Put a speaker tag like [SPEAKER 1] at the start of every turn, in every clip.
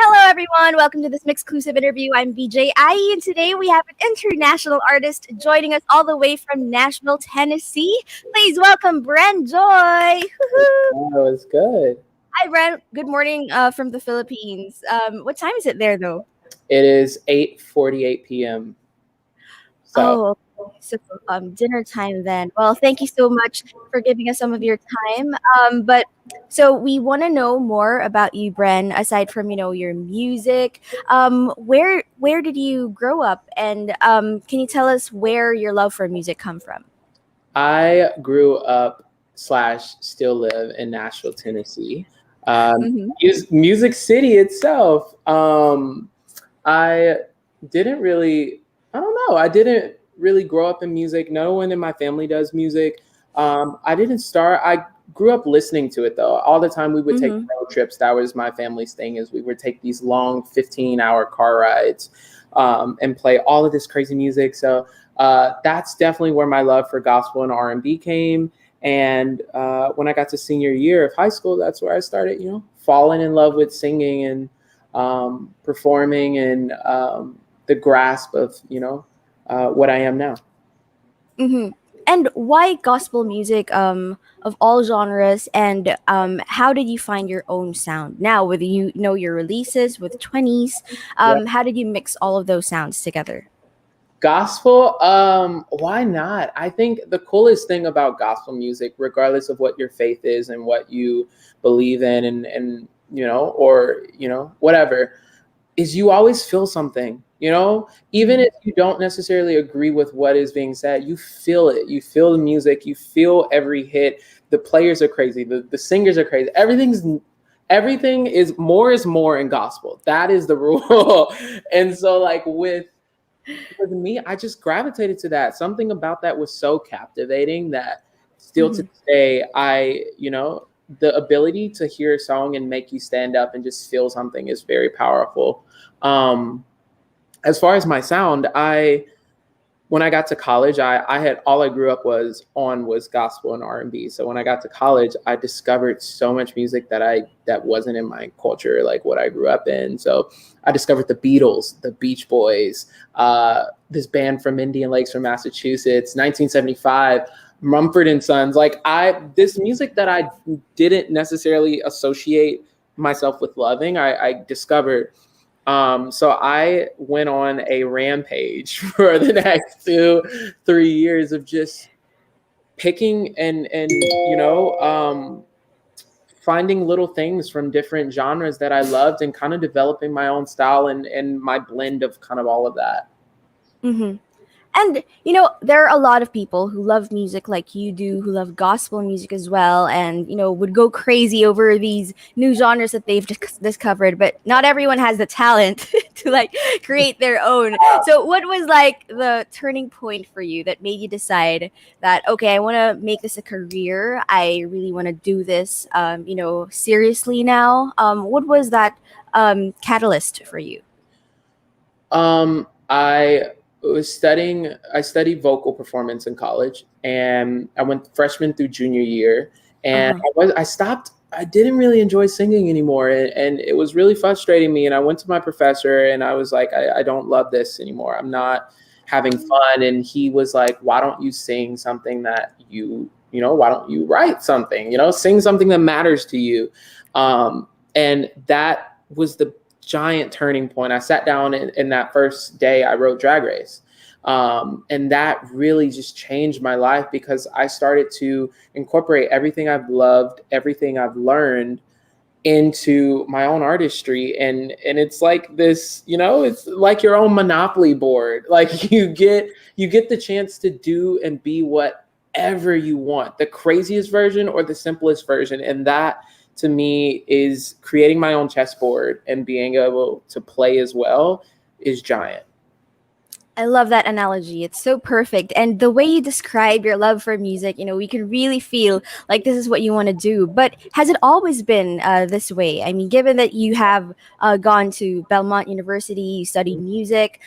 [SPEAKER 1] Hello, everyone. Welcome to this MYXclusive interview. I'm BJ IE, and today we have an international artist joining us all the way from Nashville, Tennessee. Please welcome Bren Joy.
[SPEAKER 2] That was good.
[SPEAKER 1] Hi, Bren. Good morning from the Philippines. What time is it there, though?
[SPEAKER 2] It is 8:48 p.m.
[SPEAKER 1] So dinner time then. Well, thank you so much for giving us some of your time. But so we want to know more about you, Bren. Aside from your music, where did you grow up, and can you tell us where your love for music come from?
[SPEAKER 2] I grew up / still live in Nashville, Tennessee.
[SPEAKER 1] Mm-hmm.
[SPEAKER 2] Music City itself. I didn't really, I don't know. I didn't really grow up in music. No one in my family does music. I grew up listening to it though. All the time we would take road trips. That was my family's thing, is we would take these long 15-hour car rides and play all of this crazy music. So that's definitely where my love for gospel and R&B came. And when I got to senior year of high school, that's where I started, falling in love with singing and performing and the grasp of, what I am now.
[SPEAKER 1] Mm-hmm. And why gospel music of all genres? And how did you find your own sound? Now, with your releases with 20s, how did you mix all of those sounds together?
[SPEAKER 2] Gospel, why not? I think the coolest thing about gospel music, regardless of what your faith is and what you believe in and whatever, is you always feel something. Even if you don't necessarily agree with what is being said, you feel it. You feel the music. You feel every hit. The players are crazy. The singers are crazy. Everything is more in gospel. That is the rule. And so like with me, I just gravitated to that. Something about that was so captivating that still to today, the ability to hear a song and make you stand up and just feel something is very powerful. As far as my sound, when I got to college, I had all I grew up was gospel and R&B. So when I got to college, I discovered so much music that wasn't in my culture, like what I grew up in. So I discovered the Beatles, the Beach Boys, this band from Indian Lakes from Massachusetts, 1975, Mumford & Sons. This music that I didn't necessarily associate myself with loving, I discovered. So I went on a rampage for the next 2-3 years of just picking and finding little things from different genres that I loved and kind of developing my own style and my blend of kind of all of that.
[SPEAKER 1] Mm-hmm. And, there are a lot of people who love music like you do, who love gospel music as well, and, would go crazy over these new genres that they've discovered. But not everyone has the talent to, create their own. So what was, the turning point for you that made you decide that, okay, I want to make this a career. I really want to do this, seriously now. What was that catalyst for you?
[SPEAKER 2] I studied vocal performance in college, and I went freshman through junior year, and I didn't really enjoy singing anymore. And it was really frustrating me. And I went to my professor and I was like, I don't love this anymore. I'm not having fun. And he was like, why don't you sing something that why don't you write something, sing something that matters to you. And that was the giant turning point. I sat down in that first day I wrote Drag Race. And that really just changed my life because I started to incorporate everything I've loved, everything I've learned into my own artistry. And it's like this, it's like your own monopoly board. Like you get the chance to do and be whatever you want, the craziest version or the simplest version. And that to me is creating my own chessboard and being able to play as well is giant.
[SPEAKER 1] I love that analogy. It's so perfect. And the way you describe your love for music, we can really feel like this is what you want to do. But has it always been this way? I mean, given that you have gone to Belmont University, you studied music,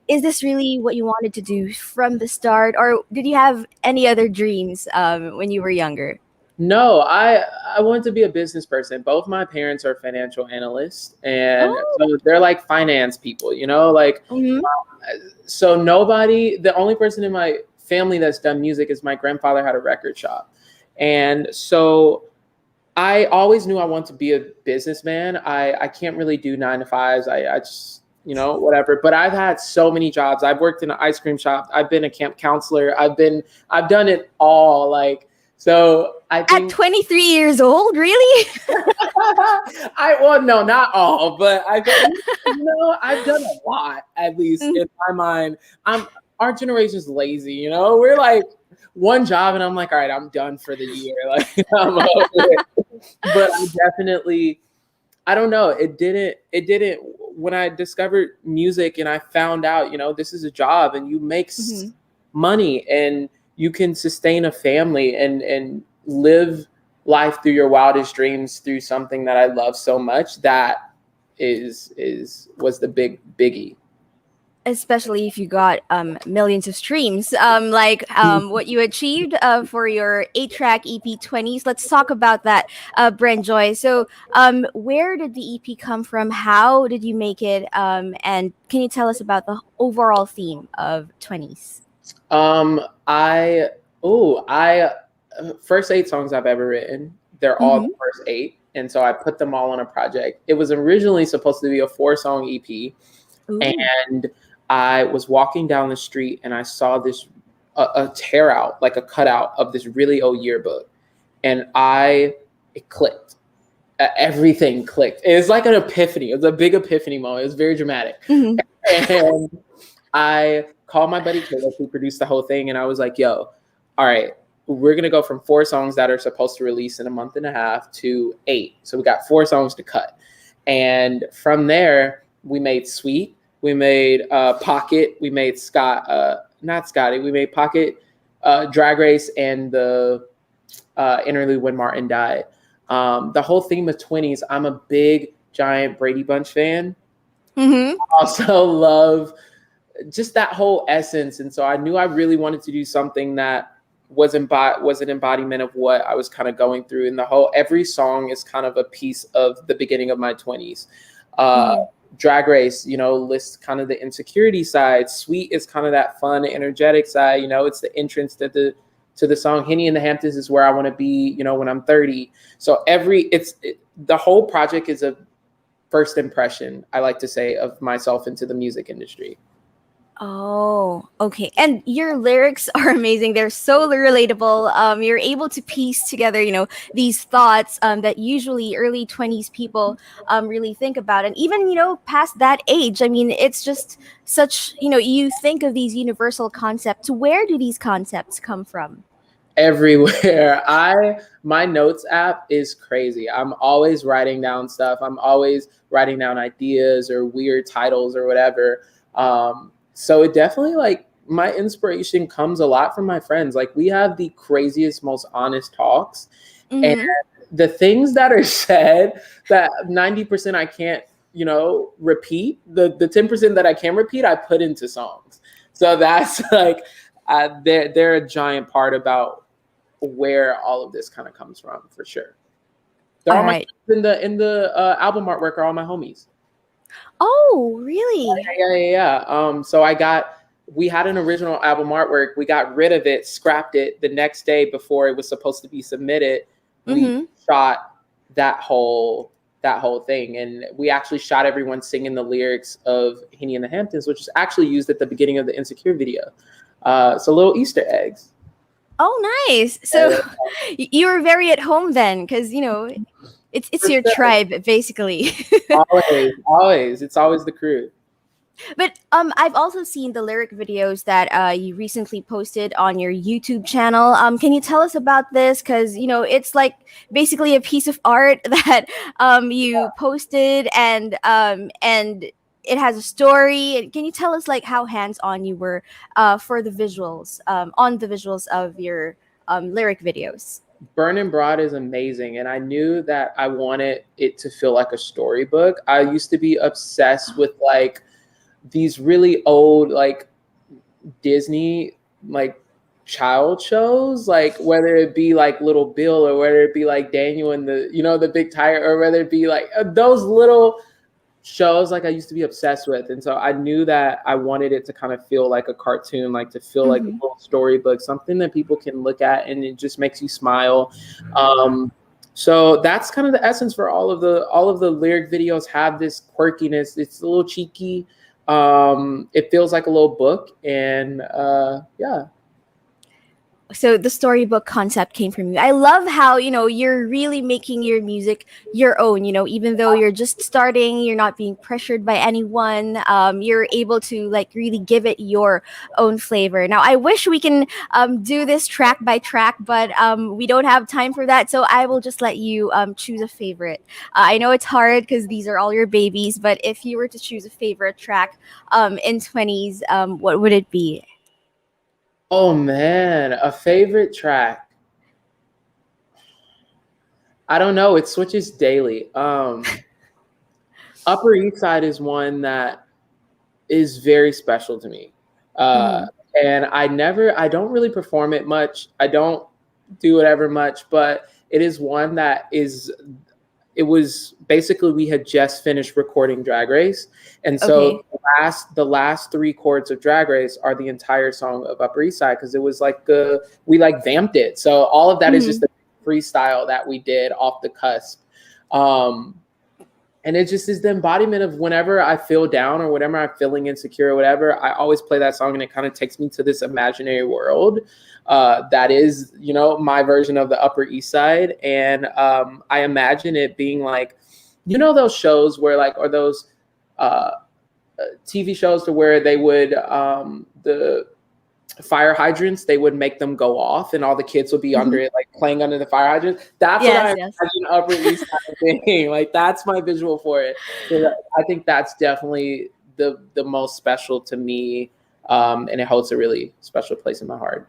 [SPEAKER 1] is this really what you wanted to do from the start? Or did you have any other dreams when you were younger?
[SPEAKER 2] No, I wanted to be a business person. Both my parents are financial analysts, and
[SPEAKER 1] Oh,
[SPEAKER 2] so they're like finance people, like
[SPEAKER 1] mhm.
[SPEAKER 2] so nobody, the only person in my family that's done music is my grandfather had a record shop. And so I always knew I wanted to be a businessman. I can't really do 9 to 5s. I just, whatever. But I've had so many jobs. I've worked in an ice cream shop. I've been a camp counselor. I've done it all. Like, so I
[SPEAKER 1] At
[SPEAKER 2] think
[SPEAKER 1] 23 years old, really?
[SPEAKER 2] well, no, not all, but I've done a lot, at least in my mind. Our generation's lazy, we're like one job and I'm like, all right, I'm done for the year. Like I'm over it. But I definitely, I don't know. It didn't when I discovered music and I found out, this is a job and you make
[SPEAKER 1] Mhm.
[SPEAKER 2] money and you can sustain a family and live life through your wildest dreams through something that I love so much. That was the biggie.
[SPEAKER 1] Especially if you got millions of streams, like what you achieved for your 8-track EP 20s. Let's talk about that, Bren Joy. So, where did the EP come from? How did you make it? And can you tell us about the overall theme of 20s?
[SPEAKER 2] I oh I First 8 songs I've ever written. They're all the
[SPEAKER 1] Mm-hmm.
[SPEAKER 2] first 8, and so I put them all on a project. It was originally supposed to be a 4-song EP,
[SPEAKER 1] Ooh.
[SPEAKER 2] and I was walking down the street and I saw this a tear out, like a cutout of this really old yearbook, and it clicked. Everything clicked. It was like an epiphany. It was a big epiphany moment. It was very dramatic,
[SPEAKER 1] Mm-hmm.
[SPEAKER 2] and I called my buddy Caleb, who produced the whole thing, and I was like, "Yo, all right, we're gonna go from 4 songs that are supposed to release in a month and a half to 8. So we got 4 songs to cut, and from there we made Sweet, we made Pocket, we made not Scotty, we made Pocket, Drag Race, and the interlude When Martin Died. The whole theme of 20s. I'm a big giant Brady Bunch fan.
[SPEAKER 1] Mm-hmm.
[SPEAKER 2] Also love just that whole essence. And so I knew I really wanted to do something that was an embodiment of what I was kind of going through. And every song is kind of a piece of the beginning of my 20s.
[SPEAKER 1] Mm-hmm.
[SPEAKER 2] Drag Race, lists kind of the insecurity side. Sweet is kind of that fun, energetic side. It's the entrance to the song. Henny in the Hamptons is where I want to be, when I'm 30. So the whole project is a first impression, I like to say, of myself into the music industry.
[SPEAKER 1] Oh, okay. And your lyrics are amazing. They're so relatable. You're able to piece together, these thoughts that usually early 20s people really think about. And even, past that age, I mean, it's just such, you think of these universal concepts. Where do these concepts come from?
[SPEAKER 2] Everywhere. My notes app is crazy. I'm always writing down stuff. I'm always writing down ideas or weird titles or whatever. So it definitely, like, my inspiration comes a lot from my friends. Like, we have the craziest, most honest talks, and
[SPEAKER 1] Mm-hmm.
[SPEAKER 2] the things that are said, that 90% I can't, repeat. The 10% that I can repeat, I put into songs. So that's like, they're a giant part about where all of this kind of comes from, for sure. They're
[SPEAKER 1] All
[SPEAKER 2] all my
[SPEAKER 1] right.
[SPEAKER 2] in the album artwork are all my homies.
[SPEAKER 1] Oh, really?
[SPEAKER 2] Yeah. So we had an original album artwork. We got rid of it, scrapped it the next day before it was supposed to be submitted. We
[SPEAKER 1] Mm-hmm.
[SPEAKER 2] shot that whole that whole thing. And we actually shot everyone singing the lyrics of Henny in the Hamptons, which is actually used at the beginning of the Insecure video. So little Easter eggs.
[SPEAKER 1] Oh, nice. So you were very at home then, because it's
[SPEAKER 2] For
[SPEAKER 1] your
[SPEAKER 2] sure.
[SPEAKER 1] tribe basically.
[SPEAKER 2] Always. It's always the crew.
[SPEAKER 1] But I've also seen the lyric videos that you recently posted on your YouTube channel. Can you tell us about this? Because it's like basically a piece of art that you posted, and it has a story. And can you tell us like how hands on you were for the visuals, on the visuals of your lyric videos?
[SPEAKER 2] Burn and Broad is amazing, and I knew that I wanted it to feel like a storybook. I used to be obsessed with like these really old like Disney like child shows, like whether it be like Little Bill or whether it be like Daniel and the Big Tiger, or whether it be like those little shows like I used to be obsessed with. And so I knew that I wanted it to kind of feel like a cartoon, like to feel like a
[SPEAKER 1] Mm-hmm.
[SPEAKER 2] little storybook, something that people can look at and it just makes you smile. So that's kind of the essence for all of the lyric videos have this quirkiness. It's a little cheeky. It feels like a little book, and yeah.
[SPEAKER 1] So the storybook concept came from you. I love how you're really making your music your own. Even though you're just starting, you're not being pressured by anyone. You're able to like really give it your own flavor. Now I wish we can do this track by track, but we don't have time for that. So I will just let you choose a favorite. I know it's hard because these are all your babies, but if you were to choose a favorite track in 20s, what would it be?
[SPEAKER 2] Oh man, a favorite track. I don't know. It switches daily. Upper East Side is one that is very special to me. Uh,
[SPEAKER 1] Mm-hmm.
[SPEAKER 2] and I don't really perform it much. I don't do whatever much, but it is one that it was basically we had just finished recording Drag Race. And
[SPEAKER 1] Okay.
[SPEAKER 2] so the last three chords of Drag Race are the entire song of Upper East Side, because it was like we like vamped it. So all of that is just
[SPEAKER 1] Mm-hmm.
[SPEAKER 2] a freestyle that we did off the cusp. Um, and it just is the embodiment of whenever I feel down or whenever I'm feeling insecure or whatever, I always play that song, and it kind of takes me to this imaginary world that is, my version of the Upper East Side. And I imagine it being like, those shows where like, or those uh, TV shows to where they would, the fire hydrants, they would make them go off and all the kids would be under
[SPEAKER 1] Mm-hmm.
[SPEAKER 2] it, like playing under the fire hydrant. That's what
[SPEAKER 1] Yes,
[SPEAKER 2] I
[SPEAKER 1] yes.
[SPEAKER 2] imagine Upper East Side being. Like that's my visual for it. So I think that's definitely the most special to me, and it holds a really special place in my heart.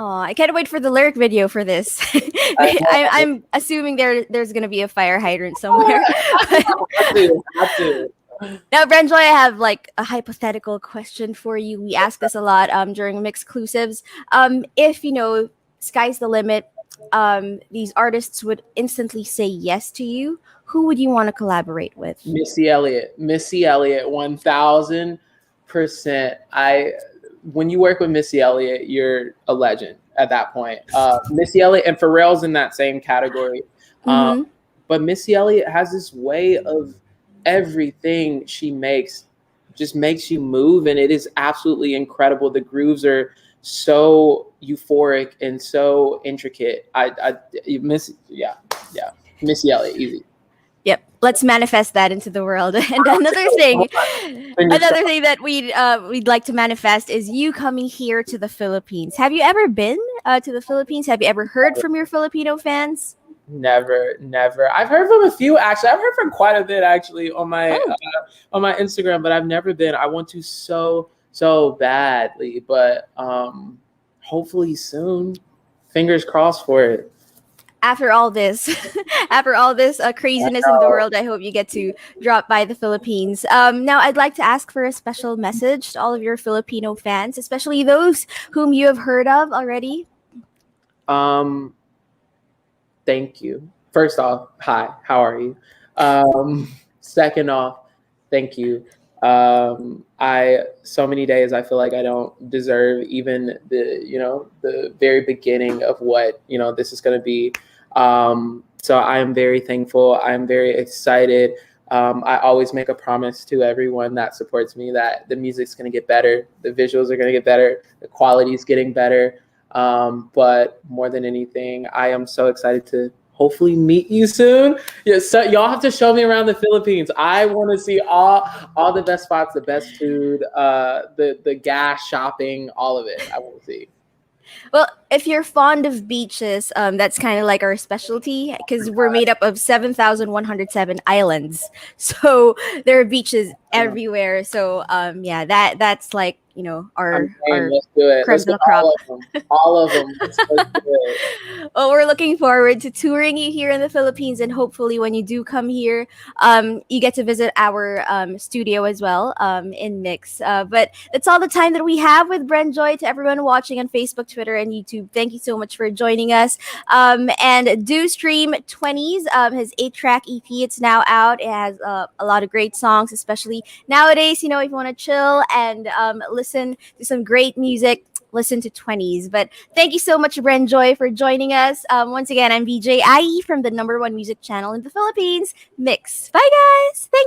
[SPEAKER 1] Oh, I can't wait for the lyric video for this.
[SPEAKER 2] I
[SPEAKER 1] I'm assuming there's gonna be a fire hydrant somewhere.
[SPEAKER 2] have to.
[SPEAKER 1] Now, Bren Joy, I have like a hypothetical question for you. We ask this a lot during MYXclusives. If sky's the limit, these artists would instantly say yes to you. Who would you want to collaborate with?
[SPEAKER 2] Missy Elliott, 1000%. When you work with Missy Elliott, you're a legend at that point. Missy Elliott and Pharrell's in that same category.
[SPEAKER 1] Mm-hmm.
[SPEAKER 2] But Missy Elliott has this way of everything she makes just makes you move, and it is absolutely incredible. The grooves are so euphoric and so intricate. Yeah, Missy Elliott, easy.
[SPEAKER 1] Yep. Let's manifest that into the world. And
[SPEAKER 2] Fingers
[SPEAKER 1] another thing that we'd like to manifest is you coming here to the Philippines. Have you ever been to the Philippines? Have you ever heard from your Filipino fans?
[SPEAKER 2] Never. I've heard from a few actually. I've heard from quite a bit actually on
[SPEAKER 1] Oh,
[SPEAKER 2] my Instagram, but I've never been. I want to so badly, but hopefully soon. Fingers crossed for it.
[SPEAKER 1] after all this, after all this craziness in the world, I hope you get to drop by the Philippines. Now, I'd like to ask for a special message to all of your Filipino fans, especially those whom you have heard of already.
[SPEAKER 2] Um, Thank you. First off, hi, how are you? Second off, thank you. I so many days I feel like I don't deserve even the very beginning of what this is going to be. So I am very thankful. I am very excited. I always make a promise to everyone that supports me that the music's going to get better, the visuals are going to get better, the quality is getting better. But more than anything, I am so excited to hopefully meet you soon. Yeah, so y'all have to show me around the Philippines. I want to see all the best spots, the best food, the gas shopping, all of it. I want to see.
[SPEAKER 1] Well, if you're fond of beaches, that's kind of like our specialty because we're made up of 7,107 islands. So there are beaches everywhere. So yeah, that's like
[SPEAKER 2] I'm saying,
[SPEAKER 1] our
[SPEAKER 2] let's do it.
[SPEAKER 1] creme
[SPEAKER 2] Let's
[SPEAKER 1] de
[SPEAKER 2] go
[SPEAKER 1] la crop.
[SPEAKER 2] all of them. All of them. Let's do it.
[SPEAKER 1] Well, we're looking forward to touring you here in the Philippines, and hopefully, when you do come here, you get to visit our studio as well in Mix. But that's all the time that we have with Bren Joy. To everyone watching on Facebook, Twitter, and YouTube, thank you so much for joining us. And do stream 20s, his 8-track EP. It's now out. It has a lot of great songs, especially nowadays. If you want to chill and listen to some great music, listen to 20s. But thank you so much, Bren Joy, for joining us. Once again, I'm VJ IE from the #1 music channel in the Philippines, Mix. Bye, guys. Thank